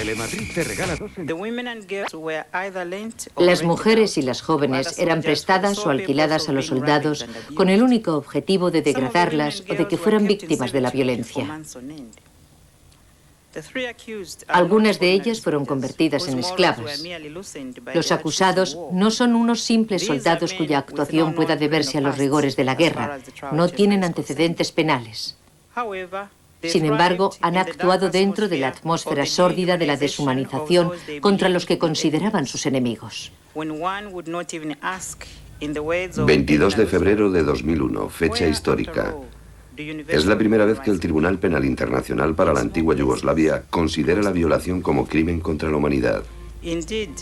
Telemadrid te regala dos... Las mujeres y las jóvenes eran prestadas o alquiladas a los soldados con el único objetivo de degradarlas o de que fueran víctimas de la violencia. Algunas de ellas fueron convertidas en esclavas. Los acusados no son unos simples soldados cuya actuación pueda deberse a los rigores de la guerra. No tienen antecedentes penales. Sin embargo, han actuado dentro de la atmósfera sórdida de la deshumanización contra los que consideraban sus enemigos. 22 de febrero de 2001, fecha histórica. Es la primera vez que el Tribunal Penal Internacional para la antigua Yugoslavia considera la violación como crimen contra la humanidad.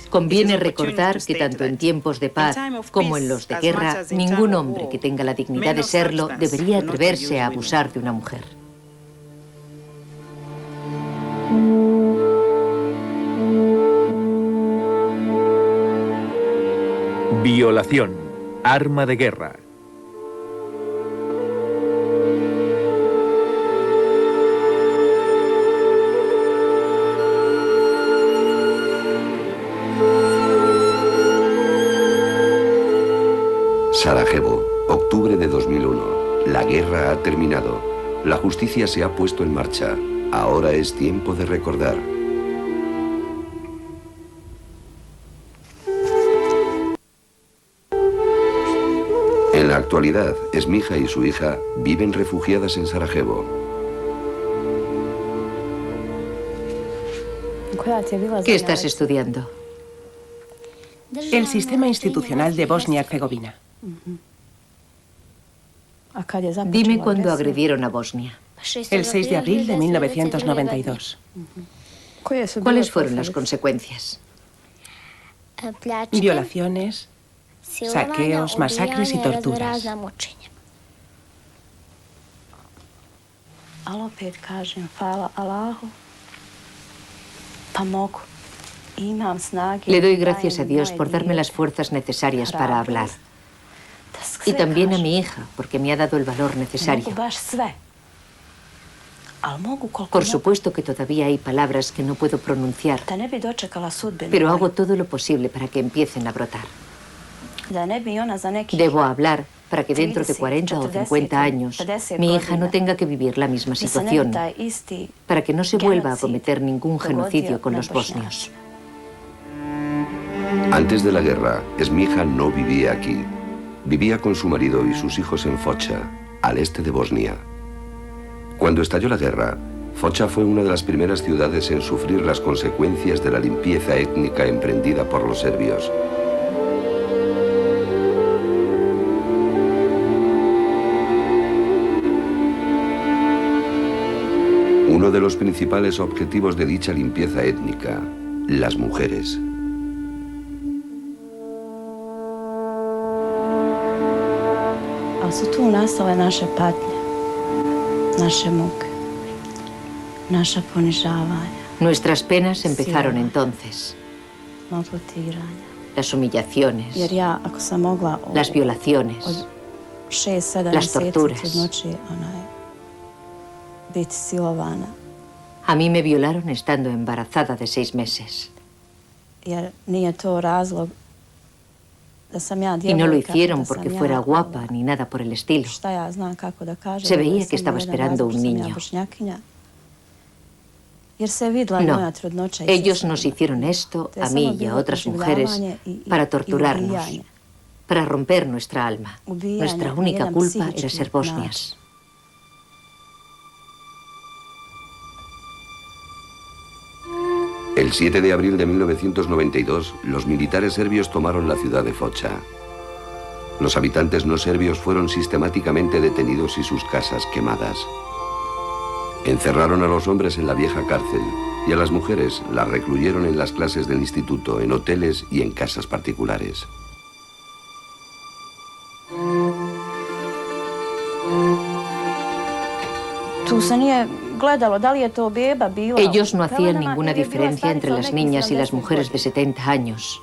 Conviene recordar que tanto en tiempos de paz como en los de guerra, ningún hombre que tenga la dignidad de serlo debería atreverse a abusar de una mujer. Violación, arma de guerra. Sarajevo, octubre de 2001. La guerra ha terminado. La justicia se ha puesto en marcha. Ahora es tiempo de recordar. En la actualidad, Esmija y su hija viven refugiadas en Sarajevo. ¿Qué estás estudiando? El sistema institucional de Bosnia-Herzegovina. Dime cuándo agredieron a Bosnia. El 6 de abril de 1992. ¿Cuáles fueron las consecuencias? Violaciones, saqueos, masacres y torturas. Le doy gracias a Dios por darme las fuerzas necesarias para hablar. Y también a mi hija, porque me ha dado el valor necesario. Por supuesto que todavía hay palabras que no puedo pronunciar, pero hago todo lo posible para que empiecen a brotar. Debo hablar para que dentro de 40 o 50 años mi hija no tenga que vivir la misma situación, para que no se vuelva a cometer ningún genocidio con los bosnios. Antes de la guerra, Esmija no vivía aquí. Vivía con su marido y sus hijos en Foča, al este de Bosnia. Cuando estalló la guerra, Foča fue una de las primeras ciudades en sufrir las consecuencias de la limpieza étnica emprendida por los serbios. Uno de los principales objetivos de dicha limpieza étnica, las mujeres. Su tu nastale naše patnje, naše muke, naša ponižavanja. Nuestras penas empezaron entonces. Las humillaciones, las violaciones, las torturas. A mí me violaron estando embarazada de 6 meses. Y no lo hicieron porque fuera guapa ni nada por el estilo. Se veía que estaba esperando un niño. No, ellos nos hicieron esto, a mí y a otras mujeres, para torturarnos, para romper nuestra alma. Nuestra única culpa era ser bosnias. El 7 de abril de 1992, los militares serbios tomaron la ciudad de Foča. Los habitantes no serbios fueron sistemáticamente detenidos y sus casas quemadas. Encerraron a los hombres en la vieja cárcel y a las mujeres las recluyeron en las clases del instituto, en hoteles y en casas particulares. Ellos no hacían ninguna diferencia entre las niñas y las mujeres de 70 años.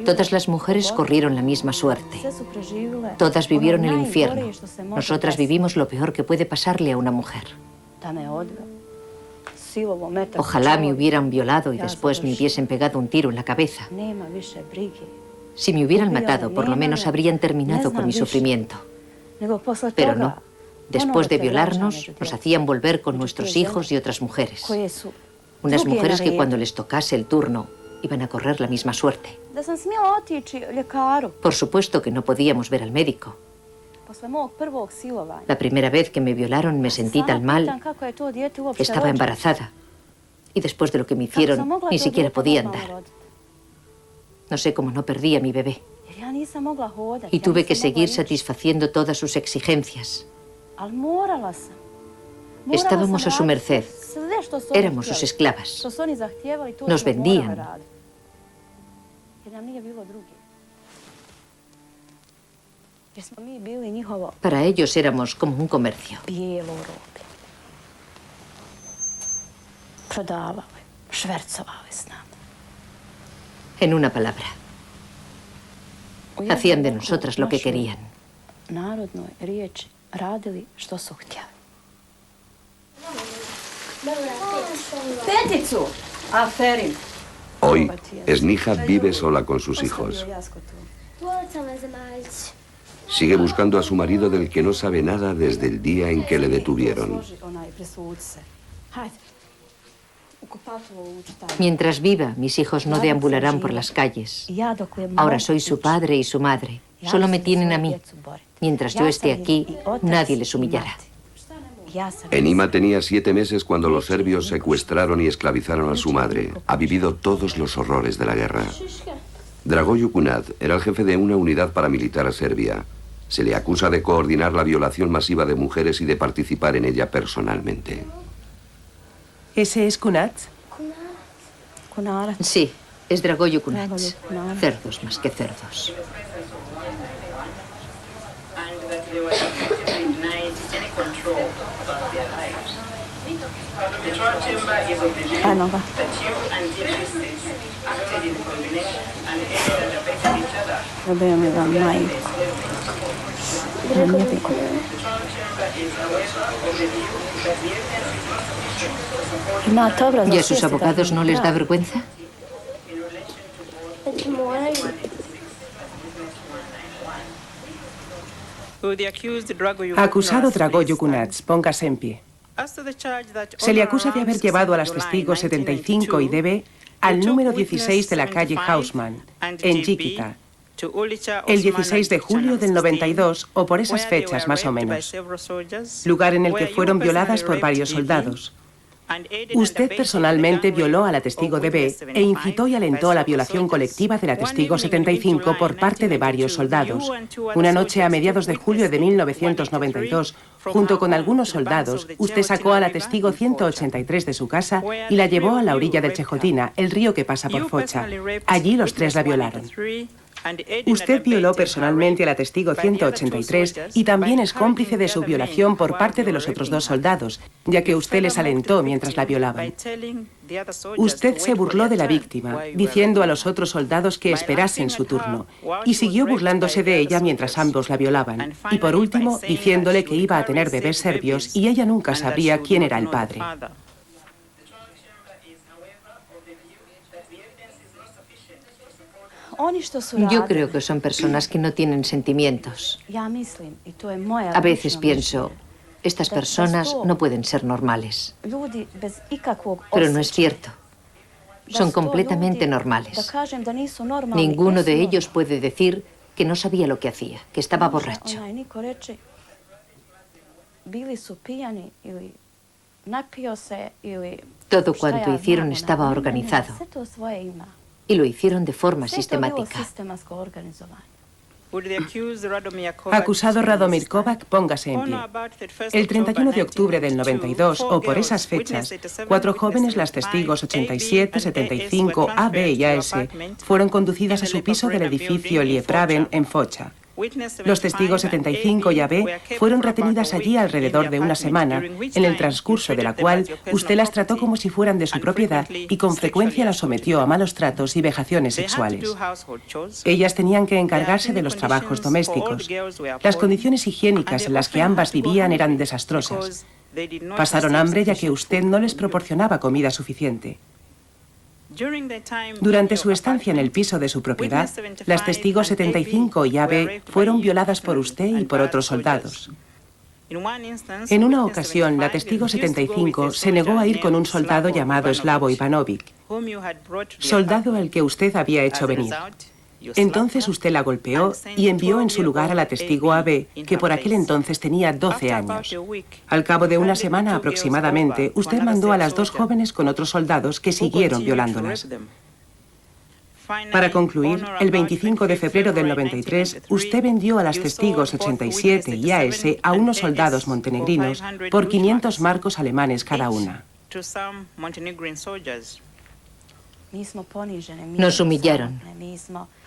Todas las mujeres corrieron la misma suerte. Todas vivieron el infierno. Nosotras vivimos lo peor que puede pasarle a una mujer. Ojalá me hubieran violado y después me hubiesen pegado un tiro en la cabeza. Si me hubieran matado, por lo menos habrían terminado con mi sufrimiento. Pero no. Después de violarnos, nos hacían volver con nuestros hijos y otras mujeres. Unas mujeres que cuando les tocase el turno, iban a correr la misma suerte. Por supuesto que no podíamos ver al médico. La primera vez que me violaron me sentí tan mal. Estaba embarazada. Y después de lo que me hicieron, ni siquiera podía andar. No sé cómo no perdí a mi bebé. Y tuve que seguir satisfaciendo todas sus exigencias. Estábamos a su merced. Éramos sus esclavas. Nos vendían. Para ellos éramos como un comercio. En una palabra, hacían de nosotras lo que querían. Hoy, Snija vive sola con sus hijos. Sigue buscando a su marido del que no sabe nada desde el día en que le detuvieron. Mientras viva, mis hijos no deambularán por las calles. Ahora soy su padre y su madre. Solo me tienen a mí. Mientras yo esté aquí, nadie les humillará. Enima tenía 7 meses cuando los serbios secuestraron y esclavizaron a su madre. Ha vivido todos los horrores de la guerra. Dragoje Kunad era el jefe de una unidad paramilitar serbia. Se le acusa de coordinar la violación masiva de mujeres y de participar en ella personalmente. ¿Ese es Kunad? Sí, es Dragoje Kunad. Cerdos más que cerdos. ¿Y a sus abogados no les da vergüenza? Acusado Dragoje Kunad, póngase en pie. Se le acusa de haber llevado a las testigos 75 y DB al número 16 de la calle Hausmann, en Jiquita, el 16 de julio del 92 o por esas fechas más o menos, lugar en el que fueron violadas por varios soldados. Usted personalmente violó a la testigo DB e incitó y alentó a la violación colectiva de la testigo 75 por parte de varios soldados. Una noche a mediados de julio de 1992, junto con algunos soldados, usted sacó a la testigo 183 de su casa y la llevó a la orilla del Chejotina, el río que pasa por Focha. Allí los 3 la violaron. Usted violó personalmente a la testigo 183 y también es cómplice de su violación por parte de los otros 2 soldados, ya que usted les alentó mientras la violaban. Usted se burló de la víctima, diciendo a los otros soldados que esperasen su turno, y siguió burlándose de ella mientras ambos la violaban, y por último, diciéndole que iba a tener bebés serbios y ella nunca sabría quién era el padre. Yo creo que son personas que no tienen sentimientos. A veces pienso, estas personas no pueden ser normales. Pero no es cierto. Son completamente normales. Ninguno de ellos puede decir que no sabía lo que hacía, que estaba borracho. Todo cuanto hicieron estaba organizado. Y lo hicieron de forma sistemática. Acusado Radomir Kovac, póngase en pie. El 31 de octubre del 92, o por esas fechas, 4 jóvenes, las testigos 87, 75, A, B y AS, fueron conducidas a su piso del edificio Liepraven en Focha. Los testigos 75 y AB fueron retenidas allí alrededor de una semana, en el transcurso de la cual usted las trató como si fueran de su propiedad y con frecuencia las sometió a malos tratos y vejaciones sexuales. Ellas tenían que encargarse de los trabajos domésticos. Las condiciones higiénicas en las que ambas vivían eran desastrosas. Pasaron hambre ya que usted no les proporcionaba comida suficiente. Durante su estancia en el piso de su propiedad, las testigos 75 y AB fueron violadas por usted y por otros soldados. En una ocasión, la testigo 75 se negó a ir con un soldado llamado Slavo Ivanovic, soldado al que usted había hecho venir. Entonces usted la golpeó y envió en su lugar a la testigo AB, que por aquel entonces tenía 12 años. Al cabo de una semana aproximadamente, usted mandó a las dos jóvenes con otros soldados que siguieron violándolas. Para concluir, el 25 de febrero del 93, usted vendió a las testigos 87 y AS a unos soldados montenegrinos por 500 marcos alemanes cada una. Nos humillaron.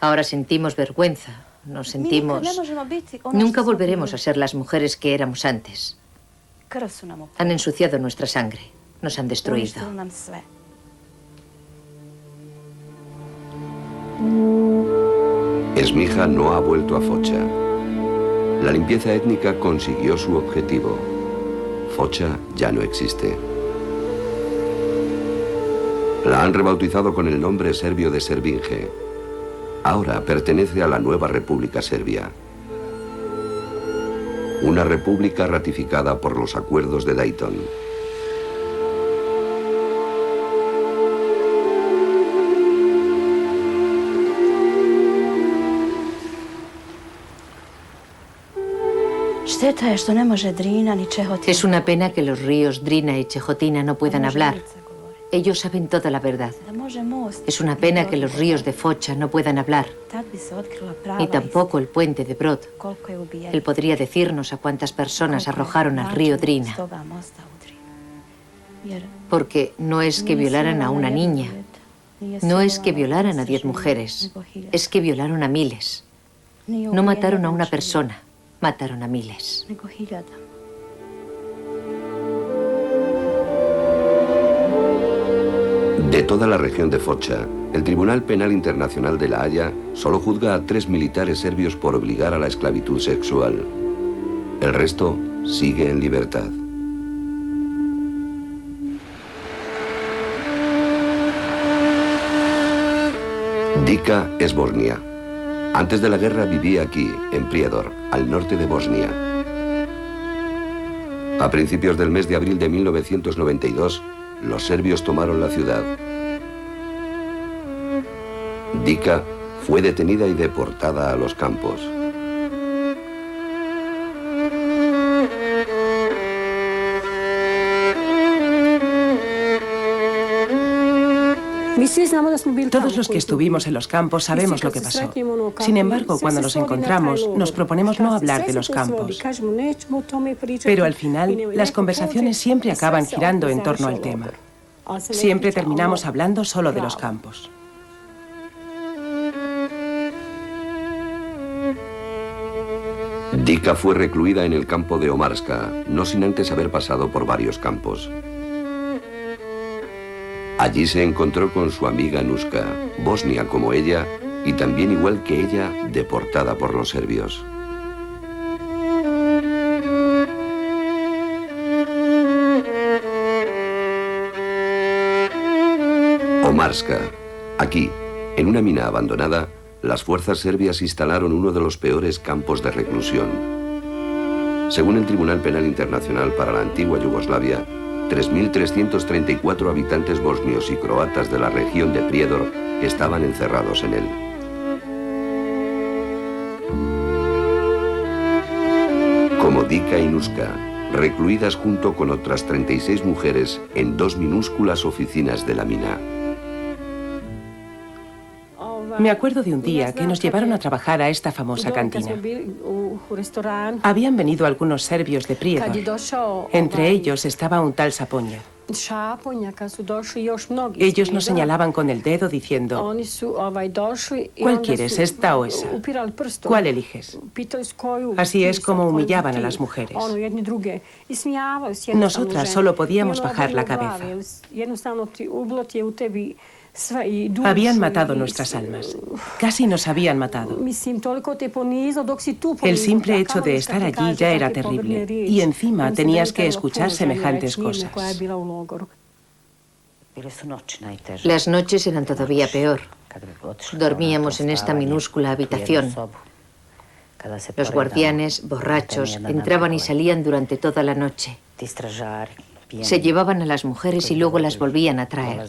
Ahora sentimos vergüenza. Nos sentimos... Nunca volveremos a ser las mujeres que éramos antes. Han ensuciado nuestra sangre. Nos han destruido. Esmija no ha vuelto a Foča. La limpieza étnica consiguió su objetivo. Foča ya no existe. La han rebautizado con el nombre serbio de Servinje. Ahora pertenece a la nueva República Serbia. Una república ratificada por los acuerdos de Dayton. Es una pena que los ríos Drina y Chehotina no puedan hablar. Ellos saben toda la verdad. Es una pena que los ríos de Foča no puedan hablar. Ni tampoco el puente de Brod. Él podría decirnos a cuántas personas arrojaron al río Drina. Porque no es que violaran a una niña. No es que violaran a 10 mujeres. Es que violaron a miles. No mataron a una persona. Mataron a miles. De toda la región de Foča, el Tribunal Penal Internacional de La Haya solo juzga a 3 militares serbios por obligar a la esclavitud sexual. El resto sigue en libertad. Dika es bosnia. Antes de la guerra vivía aquí, en Prijedor, al norte de Bosnia. A principios del mes de abril de 1992, los serbios tomaron la ciudad. Dika fue detenida y deportada a los campos. Todos los que estuvimos en los campos sabemos lo que pasó. Sin embargo, cuando nos encontramos, nos proponemos no hablar de los campos. Pero al final, las conversaciones siempre acaban girando en torno al tema. Siempre terminamos hablando solo de los campos. Dika fue recluida en el campo de Omarska, no sin antes haber pasado por varios campos. Allí se encontró con su amiga Nuska, bosnia como ella, y también igual que ella, deportada por los serbios. Omarska. Aquí, en una mina abandonada, las fuerzas serbias instalaron uno de los peores campos de reclusión. Según el Tribunal Penal Internacional para la antigua Yugoslavia, 3.334 habitantes bosnios y croatas de la región de Prijedor estaban encerrados en él. Como Dika y Nuska, recluidas junto con otras 36 mujeres en 2 minúsculas oficinas de la mina. Me acuerdo de un día que nos llevaron a trabajar a esta famosa cantina. Habían venido algunos serbios de Prijedor. Entre ellos estaba un tal Saponja. Ellos nos señalaban con el dedo diciendo: ¿cuál quieres, esta o esa? ¿Cuál eliges? Así es como humillaban a las mujeres. Nosotras solo podíamos bajar la cabeza. Habían matado nuestras almas. Casi nos habían matado. El simple hecho de estar allí ya era terrible. Y encima tenías que escuchar semejantes cosas. Las noches eran todavía peor. Dormíamos en esta minúscula habitación. Los guardianes, borrachos, entraban y salían durante toda la noche. Se llevaban a las mujeres y luego las volvían a traer.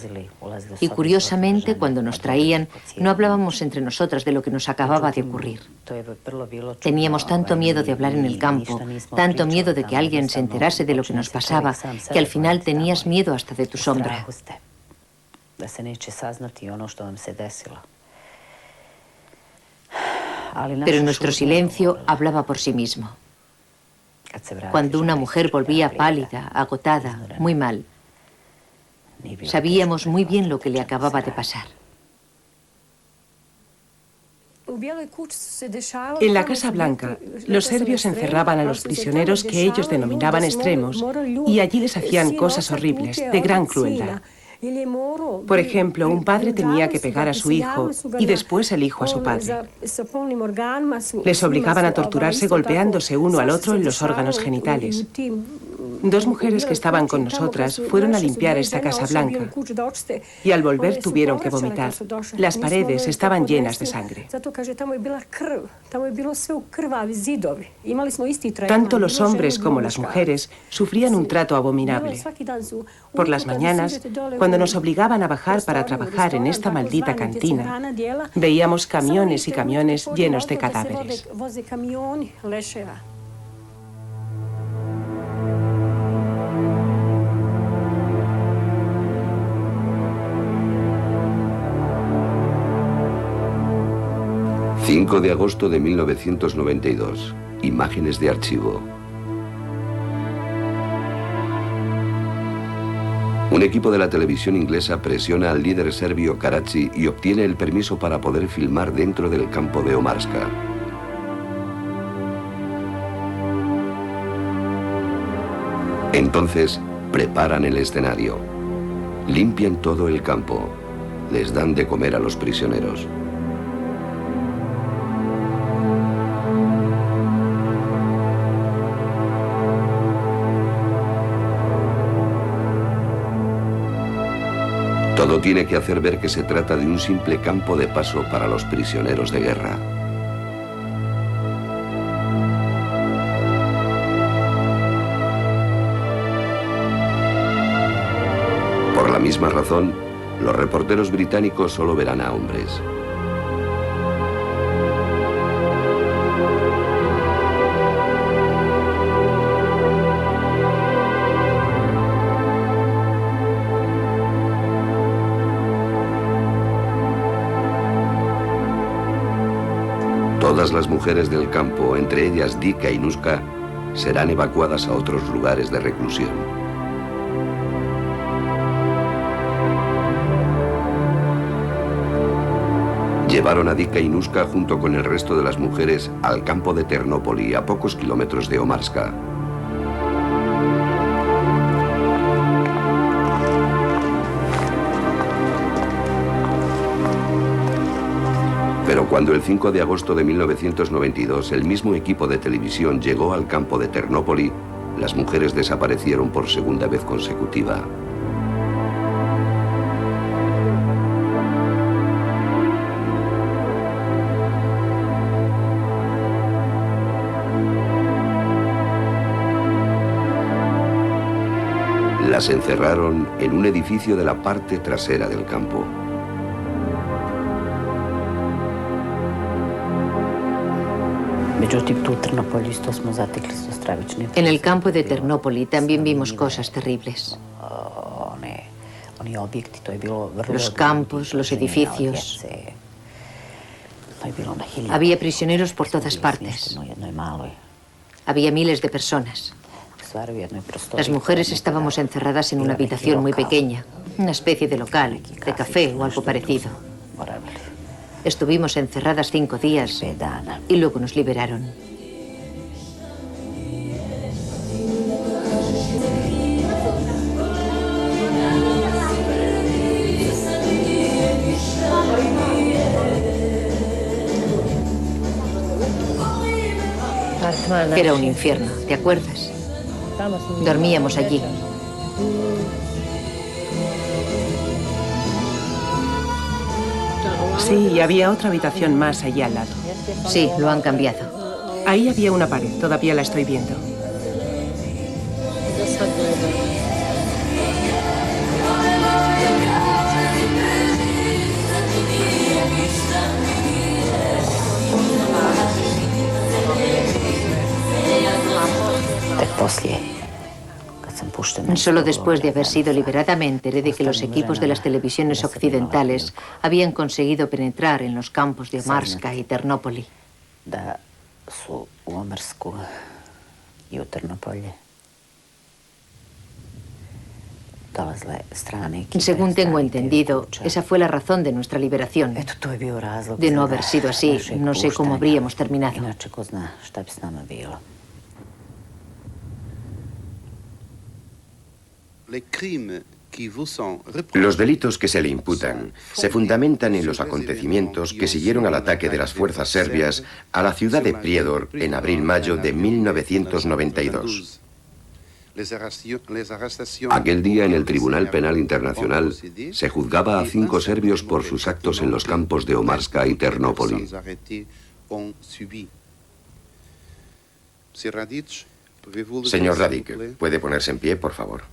Y curiosamente, cuando nos traían, no hablábamos entre nosotras de lo que nos acababa de ocurrir. Teníamos tanto miedo de hablar en el campo, tanto miedo de que alguien se enterase de lo que nos pasaba, que al final tenías miedo hasta de tu sombra. Pero nuestro silencio hablaba por sí mismo. Cuando una mujer volvía pálida, agotada, muy mal, sabíamos muy bien lo que le acababa de pasar. En la Casa Blanca, los serbios encerraban a los prisioneros que ellos denominaban extremos y allí les hacían cosas horribles, de gran crueldad. Por ejemplo, un padre tenía que pegar a su hijo y después el hijo a su padre. Les obligaban a torturarse golpeándose uno al otro en los órganos genitales. 2 mujeres que estaban con nosotras fueron a limpiar esta Casa Blanca y al volver tuvieron que vomitar. Las paredes estaban llenas de sangre. Tanto los hombres como las mujeres sufrían un trato abominable. Por las mañanas, cuando nos obligaban a bajar para trabajar en esta maldita cantina, veíamos camiones y camiones llenos de cadáveres. ...5 de agosto de 1992... Imágenes de archivo. Un equipo de la televisión inglesa presiona al líder serbio Karadzic y obtiene el permiso para poder filmar dentro del campo de Omarska. Entonces, preparan el escenario. Limpian todo el campo. Les dan de comer a los prisioneros. Todo tiene que hacer ver que se trata de un simple campo de paso para los prisioneros de guerra. Por la misma razón, los reporteros británicos solo verán a hombres. Todas las mujeres del campo, entre ellas Dika y Nuska, serán evacuadas a otros lugares de reclusión. Llevaron a Dika y Nuska junto con el resto de las mujeres al campo de Ternópoli, a pocos kilómetros de Omarska. Pero cuando el 5 de agosto de 1992 el mismo equipo de televisión llegó al campo de Ternópoli, las mujeres desaparecieron por segunda vez consecutiva. Las encerraron en un edificio de la parte trasera del campo. En el campo de Ternópoli también vimos cosas terribles. Los campos, los edificios. Había prisioneros por todas partes. Había miles de personas. Las mujeres estábamos encerradas en una habitación muy pequeña, una especie de local, de café o algo parecido. Estuvimos encerradas 5 días y luego nos liberaron. Era un infierno, ¿te acuerdas? Dormíamos allí. Sí, y había otra habitación más allí al lado. Sí, lo han cambiado. Ahí había una pared, todavía la estoy viendo. Solo después de haber sido liberada me enteré de que los equipos de las televisiones occidentales habían conseguido penetrar en los campos de Omarska y Ternópoli. Según tengo entendido, esa fue la razón de nuestra liberación. De no haber sido así, no sé cómo habríamos terminado. Los delitos que se le imputan se fundamentan en los acontecimientos que siguieron al ataque de las fuerzas serbias a la ciudad de Prijedor en abril-mayo de 1992. Aquel día en el Tribunal Penal Internacional se juzgaba a 5 serbios por sus actos en los campos de Omarska y Ternópoli. Señor Radic, ¿puede ponerse en pie, por favor?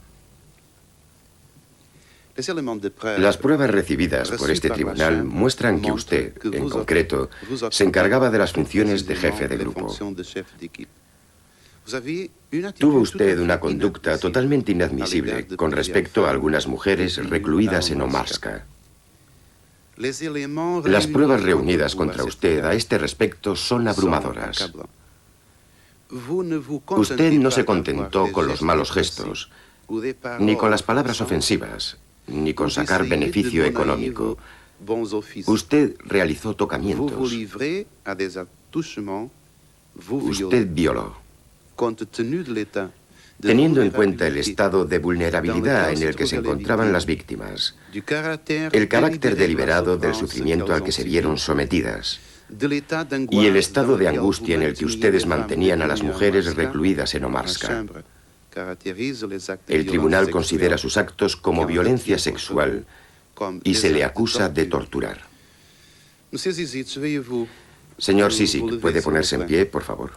Las pruebas recibidas por este tribunal muestran que usted, en concreto, se encargaba de las funciones de jefe de grupo. Tuvo usted una conducta totalmente inadmisible con respecto a algunas mujeres recluidas en Omarska. Las pruebas reunidas contra usted a este respecto son abrumadoras. Usted no se contentó con los malos gestos, ni con las palabras ofensivas, ni con sacar beneficio económico. Usted realizó tocamientos. Usted violó. Teniendo en cuenta el estado de vulnerabilidad en el que se encontraban las víctimas, el carácter deliberado del sufrimiento al que se vieron sometidas, y el estado de angustia en el que ustedes mantenían a las mujeres recluidas en Omarska, el tribunal considera sus actos como violencia sexual y se le acusa de torturar. Señor Sisic, ¿puede ponerse en pie, por favor?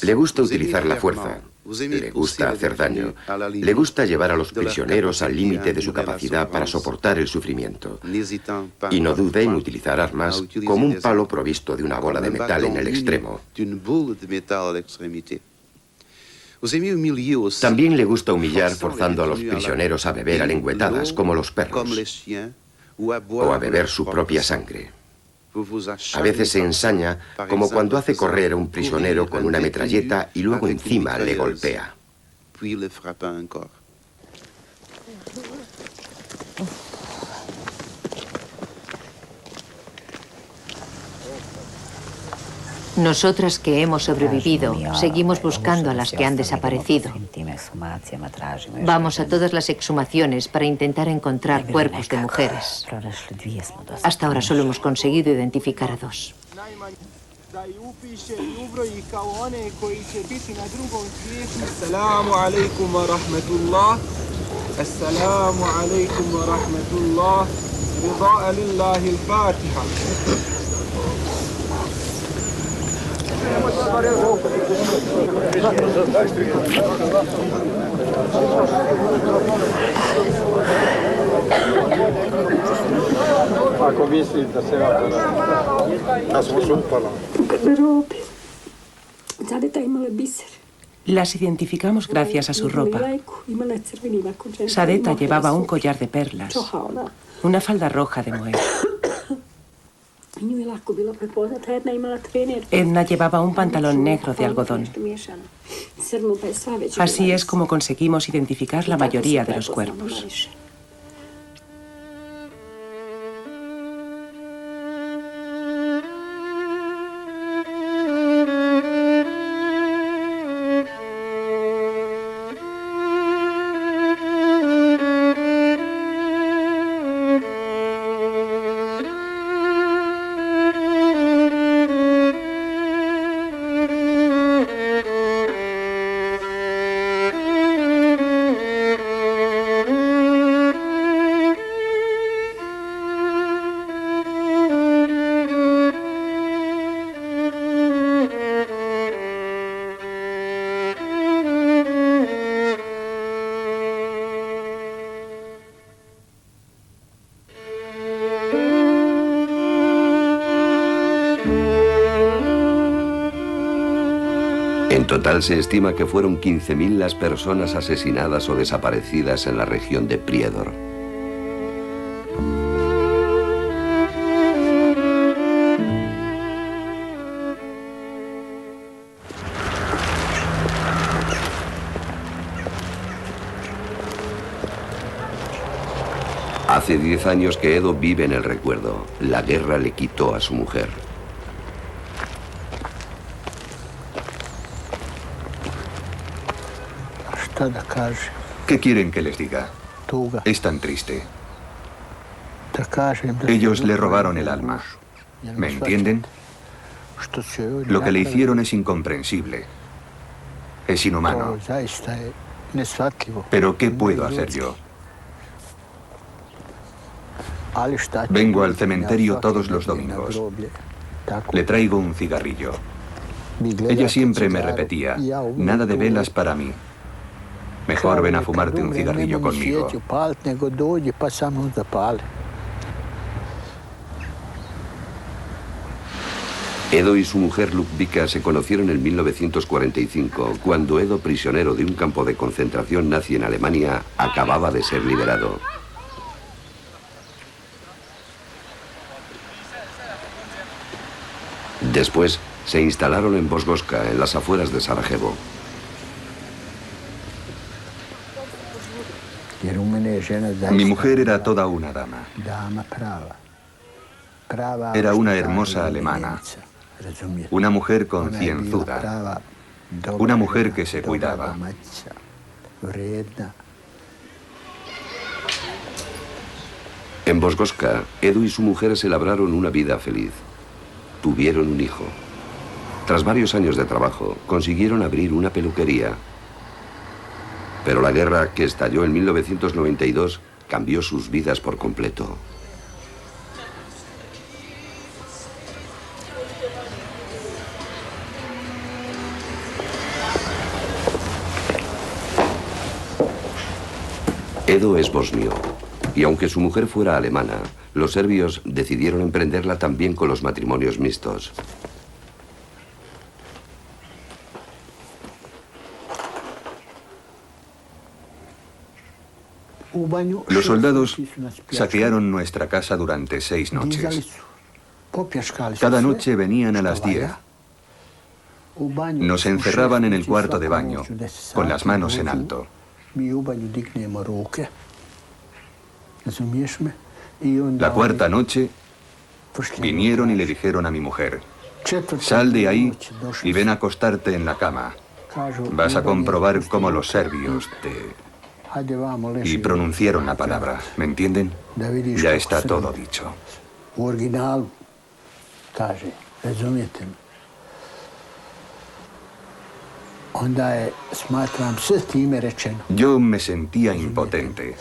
Le gusta utilizar la fuerza, le gusta hacer daño, le gusta llevar a los prisioneros al límite de su capacidad para soportar el sufrimiento. Y no dude en utilizar armas como un palo provisto de una bola de metal en el extremo. También le gusta humillar forzando a los prisioneros a beber a lengüetadas como los perros, o a beber su propia sangre. A veces se ensaña como cuando hace correr a un prisionero con una metralleta y luego encima le golpea. Nosotras que hemos sobrevivido, seguimos buscando a las que han desaparecido. Vamos a todas las exhumaciones para intentar encontrar cuerpos de mujeres. Hasta ahora solo hemos conseguido identificar a 2. Ako misli da se da smo se upala. Las identificamos gracias a su ropa. Sadeta llevaba un collar de perlas, una falda roja de moher. Edna llevaba un pantalón negro de algodón. Así es como conseguimos identificar la mayoría de los cuerpos. En total se estima que fueron 15.000 las personas asesinadas o desaparecidas en la región de Prijedor. Hace 10 años que Edo vive en el recuerdo. La guerra le quitó a su mujer. ¿Qué quieren que les diga? Es tan triste. Ellos le robaron el alma. ¿Me entienden? Lo que le hicieron es incomprensible. Es inhumano. Pero ¿qué puedo hacer yo? Vengo al cementerio todos los domingos. Le traigo un cigarrillo. Ella siempre me repetía, nada de velas para mí. Mejor ven a fumarte un cigarrillo conmigo. Edo y su mujer Ludvika se conocieron en 1945, cuando Edo, prisionero de un campo de concentración nazi en Alemania, acababa de ser liberado. Después se instalaron en Bosgoska, en las afueras de Sarajevo. Mi mujer era toda una dama. Era una hermosa alemana, una mujer concienzuda, una mujer que se cuidaba. En Bosgoska, Edo y su mujer se labraron una vida feliz. Tuvieron un hijo. Tras varios años de trabajo, consiguieron abrir una peluquería. Pero la guerra, que estalló en 1992, cambió sus vidas por completo. Edo es bosnio, y aunque su mujer fuera alemana, los serbios decidieron emprenderla también con los matrimonios mixtos. Los soldados saquearon nuestra casa durante 6 noches. Cada noche venían a las 10. Nos encerraban en el cuarto de baño, con las manos en alto. La cuarta noche vinieron y le dijeron a mi mujer, sal de ahí y ven a acostarte en la cama. Vas a comprobar cómo los serbios te... Y pronunciaron la palabra, ¿me entienden? Ya está todo dicho. Yo me sentía impotente.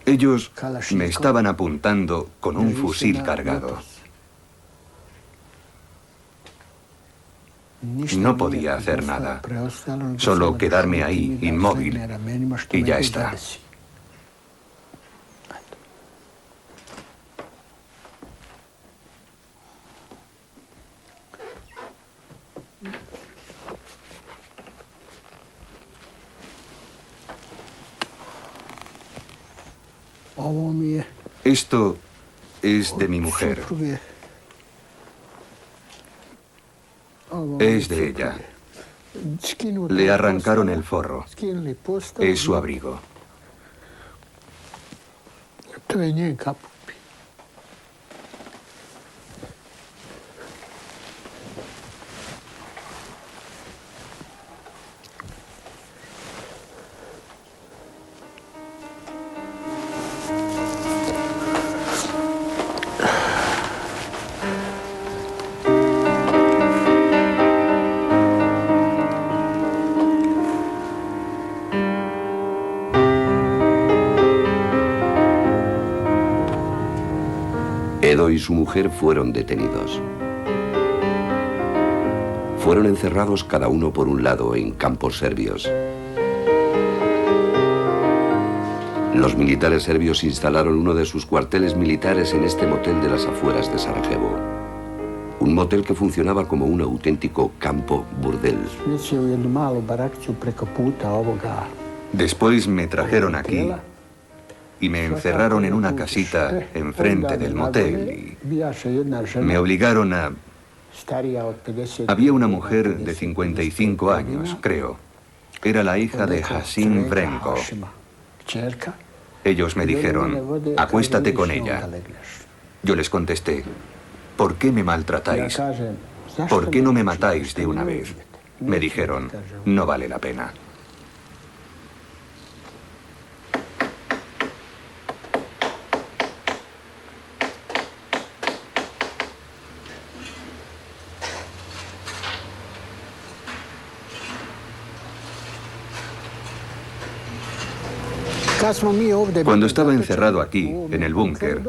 Ellos me estaban apuntando con un fusil cargado. No podía hacer nada, solo quedarme ahí, inmóvil, y ya está. Esto es de mi mujer. Es de ella. Le arrancaron el forro. Es su abrigo. Edo y su mujer fueron detenidos. Fueron encerrados cada uno por un lado en campos serbios. Los militares serbios instalaron uno de sus cuarteles militares en este motel de las afueras de Sarajevo. un motel que funcionaba como un auténtico campo burdel. Después me trajeron aquí y me encerraron en una casita enfrente del motel y me obligaron a... Había una mujer de 55 años, creo. Era la hija de Hasim Vrenko. Ellos me dijeron, acuéstate con ella. Yo les contesté, ¿por qué me maltratáis? ¿Por qué no me matáis de una vez? Me dijeron, no vale la pena. Cuando estaba encerrado aquí, en el búnker,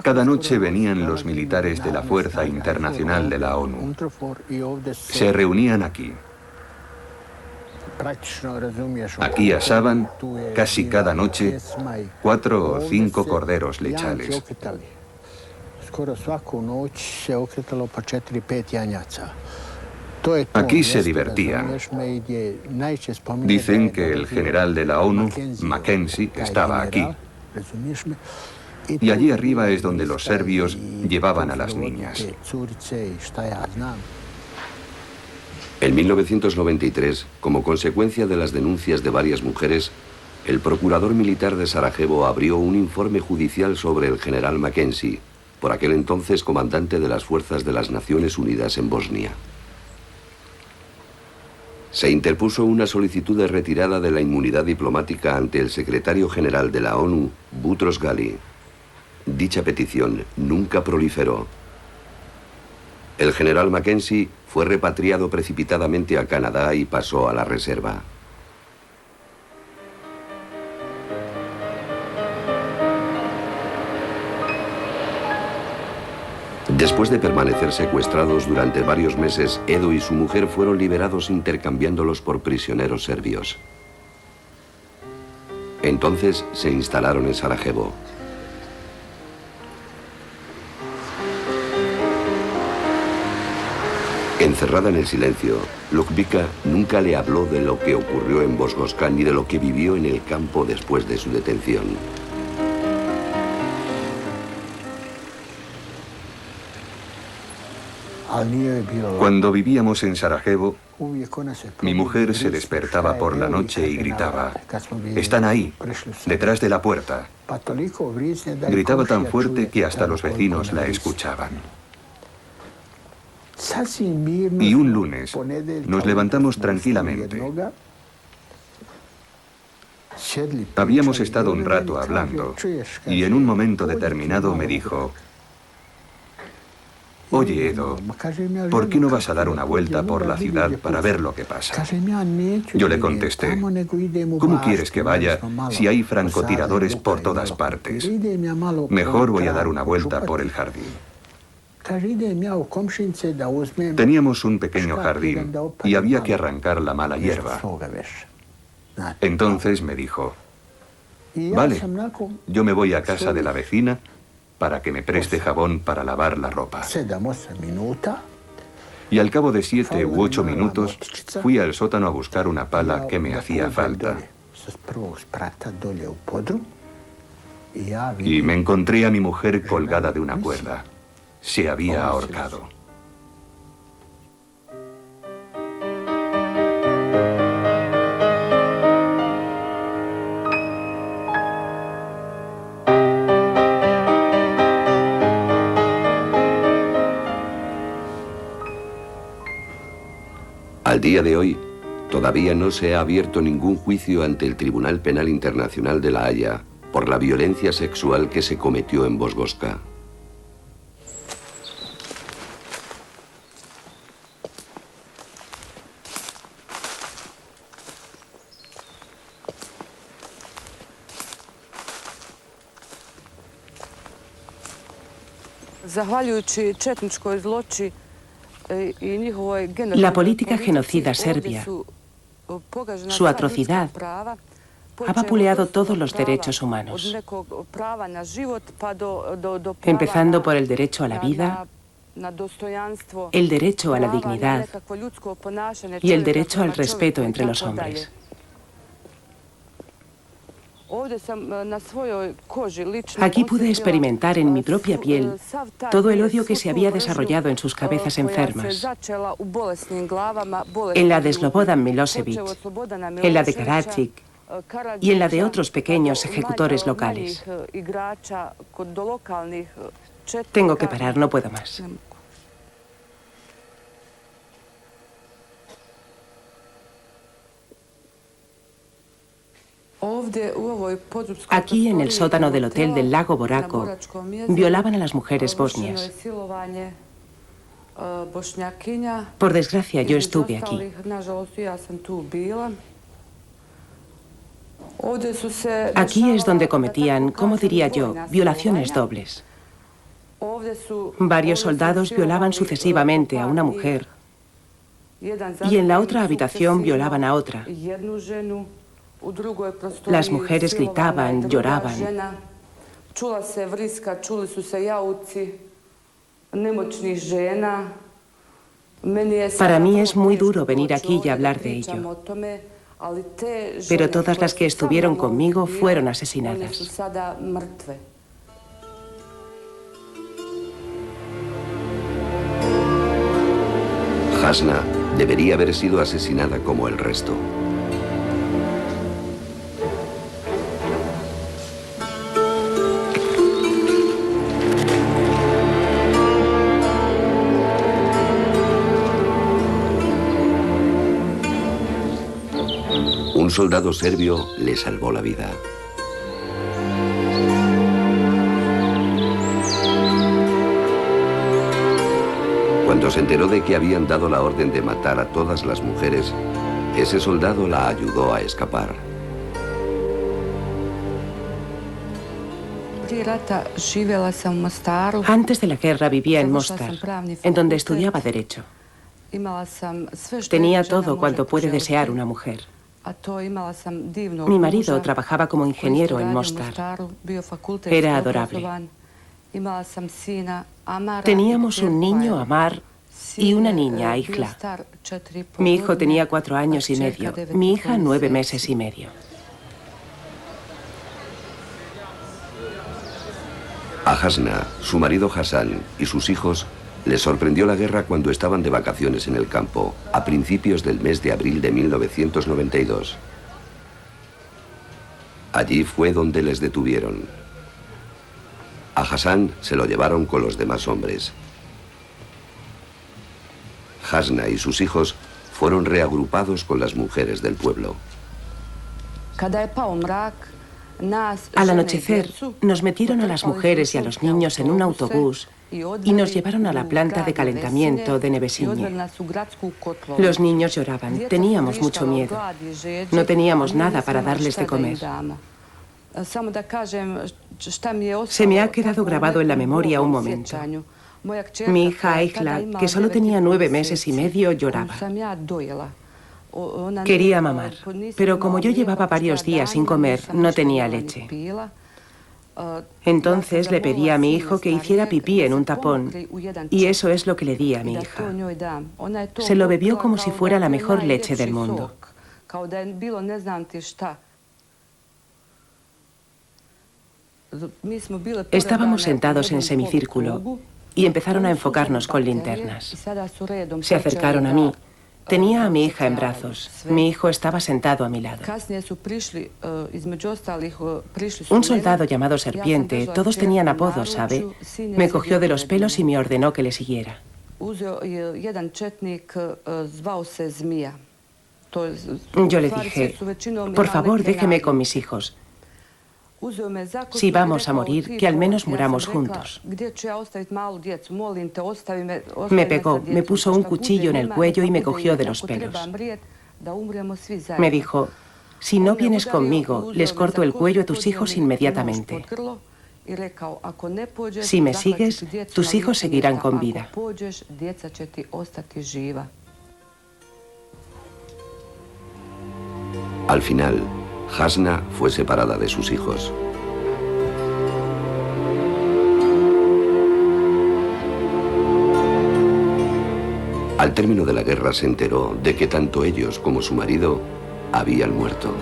cada noche venían los militares de la Fuerza Internacional de la ONU. Se reunían aquí. Aquí asaban, casi cada noche, 4 o 5 corderos lechales. Aquí se divertían. Dicen que el general de la ONU, Mackenzie, estaba aquí. Y allí arriba es donde los serbios llevaban a las niñas. En 1993, como consecuencia de las denuncias de varias mujeres, el procurador militar de Sarajevo abrió un informe judicial sobre el general Mackenzie, por aquel entonces comandante de las fuerzas de las Naciones Unidas en Bosnia. Se interpuso una solicitud de retirada de la inmunidad diplomática ante el secretario general de la ONU, Boutros Ghali. Dicha petición nunca proliferó. El general Mackenzie fue repatriado precipitadamente a Canadá y pasó a la reserva. Después de permanecer secuestrados durante varios meses, Edo y su mujer fueron liberados intercambiándolos por prisioneros serbios. Entonces se instalaron en Sarajevo. Encerrada en el silencio, Lukbica nunca le habló de lo que ocurrió en Bosgoska ni de lo que vivió en el campo después de su detención. Cuando vivíamos en Sarajevo, mi mujer se despertaba por la noche y gritaba, «Están ahí, detrás de la puerta». Gritaba tan fuerte que hasta los vecinos la escuchaban. Y un lunes nos levantamos tranquilamente. Habíamos estado un rato hablando y en un momento determinado me dijo, «Oye, Edo, ¿por qué no vas a dar una vuelta por la ciudad para ver lo que pasa?» Yo le contesté, «¿Cómo quieres que vaya si hay francotiradores por todas partes? Mejor voy a dar una vuelta por el jardín». Teníamos un pequeño jardín y había que arrancar la mala hierba. Entonces me dijo, «Vale, yo me voy a casa de la vecina para que me preste jabón para lavar la ropa». Y al cabo de 7 u 8 minutos fui al sótano a buscar una pala que me hacía falta. Y me encontré a mi mujer colgada de una cuerda. Se había ahorcado. Al día de hoy, todavía no se ha abierto ningún juicio ante el Tribunal Penal Internacional de La Haya por la violencia sexual que se cometió en Bosgoska. La política genocida serbia, su atrocidad, ha vapuleado todos los derechos humanos, empezando por el derecho a la vida, el derecho a la dignidad y el derecho al respeto entre los hombres. Aquí pude experimentar en mi propia piel todo el odio que se había desarrollado en sus cabezas enfermas, en la de Slobodan Milosevic, en la de Karadzic y en la de otros pequeños ejecutores locales. Tengo que parar, no puedo más. Aquí, en el sótano del hotel del lago Boraco, violaban a las mujeres bosnias. Por desgracia, yo estuve aquí. Aquí es donde cometían, ¿cómo diría yo?, violaciones dobles. Varios soldados violaban sucesivamente a una mujer y en la otra habitación violaban a otra. Las mujeres gritaban, lloraban. Para mí es muy duro venir aquí y hablar de ello. Pero todas las que estuvieron conmigo fueron asesinadas. Hasna debería haber sido asesinada como el resto. Un soldado serbio le salvó la vida. Cuando se enteró de que habían dado la orden de matar a todas las mujeres, ese soldado la ayudó a escapar. Antes de la guerra vivía en Mostar, en donde estudiaba Derecho. Tenía todo cuanto puede desear una mujer. Mi marido trabajaba como ingeniero en Mostar. Era adorable. Teníamos un niño, Amar, y una niña, Aijla. Mi hijo tenía 4 años y medio, mi hija 9 meses y medio. A Hasna, su marido Hassan y sus hijos les sorprendió la guerra cuando estaban de vacaciones en el campo, a principios del mes de abril de 1992. Allí fue donde les detuvieron. A Hassan se lo llevaron con los demás hombres. Hasna y sus hijos fueron reagrupados con las mujeres del pueblo. Al anochecer, nos metieron a las mujeres y a los niños en un autobús y nos llevaron a la planta de calentamiento de Nevesinje. Los niños lloraban, teníamos mucho miedo. No teníamos nada para darles de comer. Se me ha quedado grabado en la memoria un momento. Mi hija Aijla, que solo tenía 9 meses y medio, lloraba. Quería mamar, pero como yo llevaba varios días sin comer, no tenía leche. Entonces le pedí a mi hijo que hiciera pipí en un tapón, y eso es lo que le di a mi hija. Se lo bebió como si fuera la mejor leche del mundo. Estábamos sentados en semicírculo y empezaron a enfocarnos con linternas. Se acercaron a mí. Tenía a mi hija en brazos. Mi hijo estaba sentado a mi lado. Un soldado llamado Serpiente, todos tenían apodos, ¿sabe? Me cogió de los pelos y me ordenó que le siguiera. Yo le dije, por favor, déjeme con mis hijos. Si vamos a morir, que al menos muramos juntos. Me pegó, me puso un cuchillo en el cuello y me cogió de los pelos. Me dijo, si no vienes conmigo, les corto el cuello a tus hijos inmediatamente. Si me sigues, tus hijos seguirán con vida. Al final, Hasna fue separada de sus hijos. Al término de la guerra se enteró de que tanto ellos como su marido habían muerto.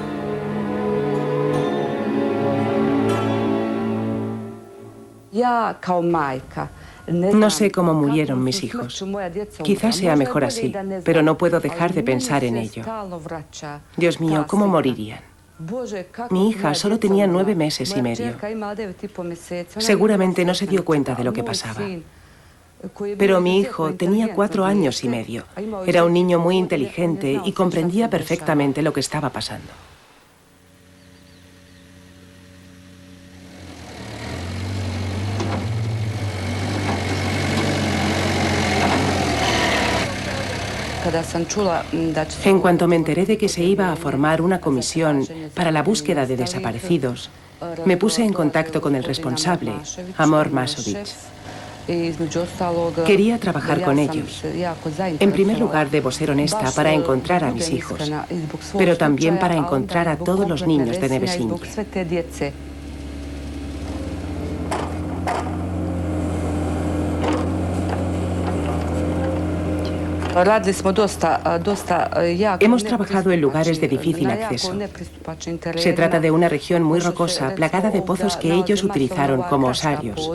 No sé cómo murieron mis hijos. Quizás sea mejor así, pero no puedo dejar de pensar en ello. Dios mío, ¿cómo morirían? Mi hija solo tenía 9 meses y medio. Seguramente no se dio cuenta de lo que pasaba. Pero mi hijo tenía 4 años y medio. Era un niño muy inteligente y comprendía perfectamente lo que estaba pasando. En cuanto me enteré de que se iba a formar una comisión para la búsqueda de desaparecidos, me puse en contacto con el responsable, Amor Masovic. Quería trabajar con ellos. En primer lugar, debo ser honesta para encontrar a mis hijos, pero también para encontrar a todos los niños de Nevesinje. Hemos trabajado en lugares de difícil acceso. Se trata de una región muy rocosa, plagada de pozos que ellos utilizaron como osarios.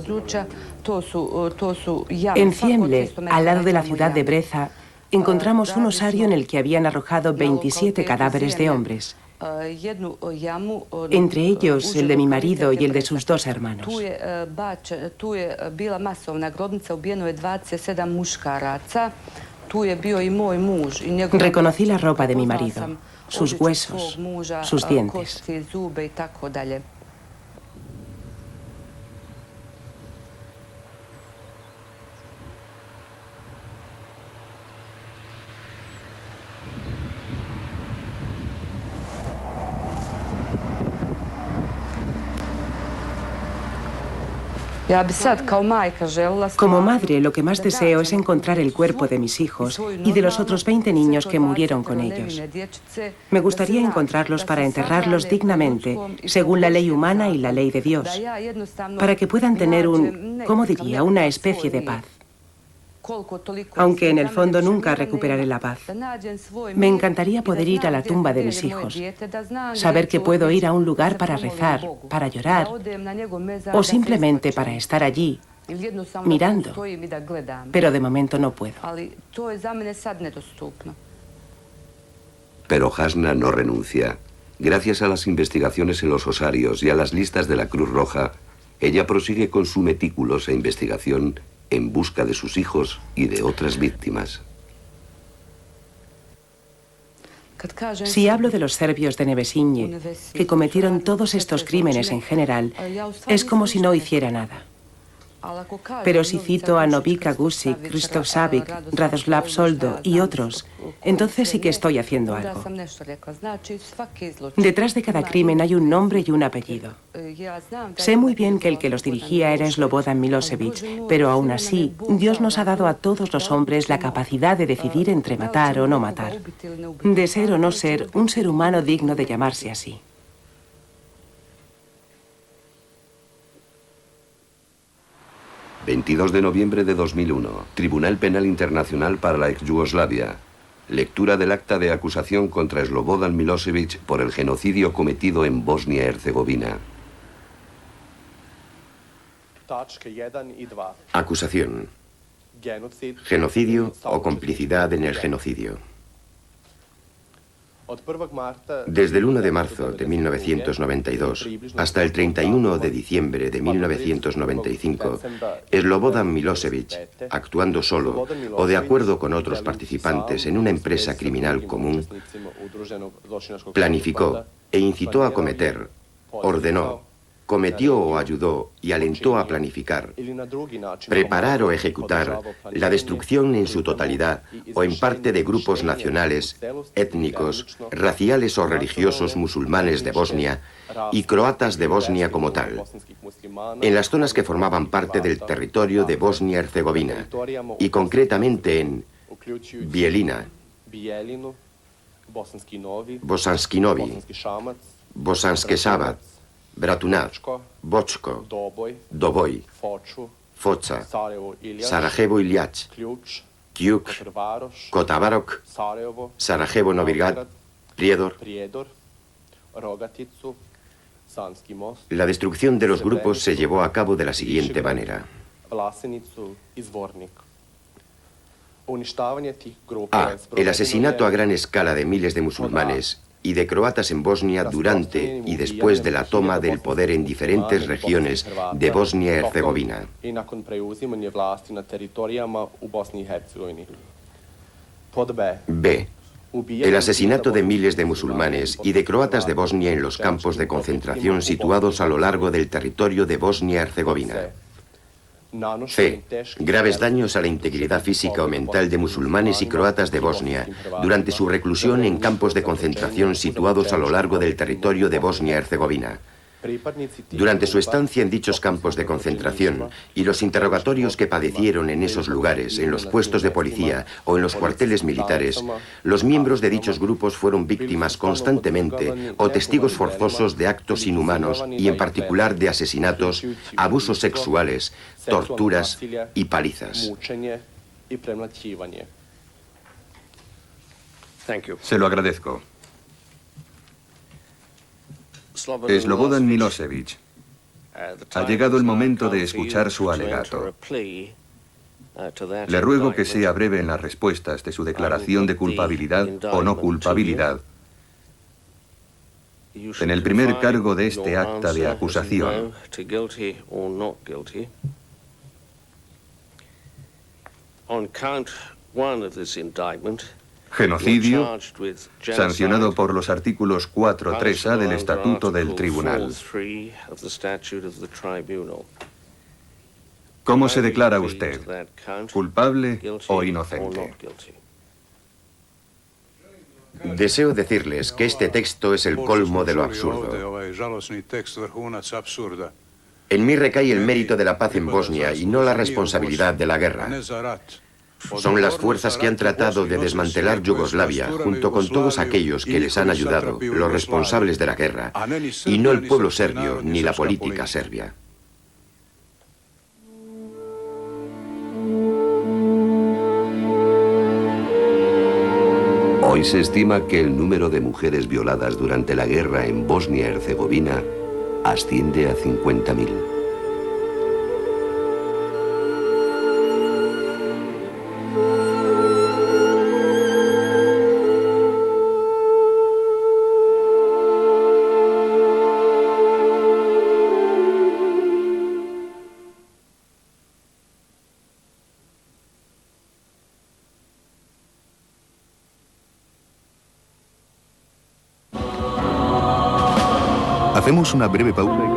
En Ciemle, al lado de la ciudad de Breza, encontramos un osario en el que habían arrojado 27 cadáveres de hombres. Entre ellos el de mi marido y el de sus 2 hermanos. Reconocí la ropa de mi marido, sus huesos, sus dientes. Como madre, lo que más deseo es encontrar el cuerpo de mis hijos y de los otros 20 niños que murieron con ellos. Me gustaría encontrarlos para enterrarlos dignamente, según la ley humana y la ley de Dios, para que puedan tener ¿cómo diría?, una especie de paz. Aunque en el fondo nunca recuperaré la paz. Me encantaría poder ir a la tumba de mis hijos, saber que puedo ir a un lugar para rezar, para llorar, o simplemente para estar allí, mirando, pero de momento no puedo. Pero Hasna no renuncia. Gracias a las investigaciones en los osarios y a las listas de la Cruz Roja, ella prosigue con su meticulosa investigación en busca de sus hijos y de otras víctimas. Si hablo de los serbios de Nevesinje, que cometieron todos estos crímenes en general, es como si no hiciera nada. Pero si cito a Novika Gusic, Krzysztof Savic, Radoslav Soldo y otros, entonces sí que estoy haciendo algo. Detrás de cada crimen hay un nombre y un apellido. Sé muy bien que el que los dirigía era Slobodan Milosevic, pero aún así, Dios nos ha dado a todos los hombres la capacidad de decidir entre matar o no matar, de ser o no ser un ser humano digno de llamarse así. ...22 de noviembre de 2001... Tribunal Penal Internacional para la ex-Yugoslavia... Lectura del acta de acusación contra Slobodan Milosevic... por el genocidio cometido en Bosnia-Herzegovina. Acusación: genocidio o complicidad en el genocidio. Desde el 1 de marzo de 1992 hasta el 31 de diciembre de 1995, Slobodan Milosevic, actuando solo o de acuerdo con otros participantes en una empresa criminal común, planificó e incitó a cometer, ordenó, cometió o ayudó y alentó a planificar, preparar o ejecutar la destrucción en su totalidad o en parte de grupos nacionales, étnicos, raciales o religiosos musulmanes de Bosnia y croatas de Bosnia como tal, en las zonas que formaban parte del territorio de Bosnia-Herzegovina y concretamente en Bijeljina, Bosanski Novi, Bosanske Sabat, Bratunac, Bočko, Doboj, Foča, Sarajevo Iljač, Kjuk, Kotavarok, Sarajevo Novi Grad, Prijedor. La destrucción de los grupos se llevó a cabo de la siguiente manera. A. El asesinato a gran escala de miles de musulmanes y de croatas en Bosnia durante y después de la toma del poder en diferentes regiones de Bosnia y Herzegovina. B. El asesinato de miles de musulmanes y de croatas de Bosnia en los campos de concentración situados a lo largo del territorio de Bosnia y Herzegovina. C. Graves daños a la integridad física o mental de musulmanes y croatas de Bosnia durante su reclusión en campos de concentración situados a lo largo del territorio de Bosnia y Herzegovina. Durante su estancia en dichos campos de concentración y los interrogatorios que padecieron en esos lugares, en los puestos de policía o en los cuarteles militares, los miembros de dichos grupos fueron víctimas constantemente o testigos forzosos de actos inhumanos y en particular de asesinatos, abusos sexuales, torturas y palizas. Se lo agradezco. Slobodan Milosevic, ha llegado el momento de escuchar su alegato. Le ruego que sea breve en las respuestas de su declaración de culpabilidad o no culpabilidad en el primer cargo de este acta de acusación. Genocidio, sancionado por los artículos 4.3a del Estatuto del Tribunal. ¿Cómo se declara usted? ¿Culpable o inocente? Deseo decirles que este texto es el colmo de lo absurdo. En mí recae el mérito de la paz en Bosnia y no la responsabilidad de la guerra. Son las fuerzas que han tratado de desmantelar Yugoslavia, junto con todos aquellos que les han ayudado, los responsables de la guerra, y no el pueblo serbio ni la política serbia. Hoy se estima que el número de mujeres violadas durante la guerra en Bosnia y Herzegovina asciende a 50.000. Hacemos una breve pausa.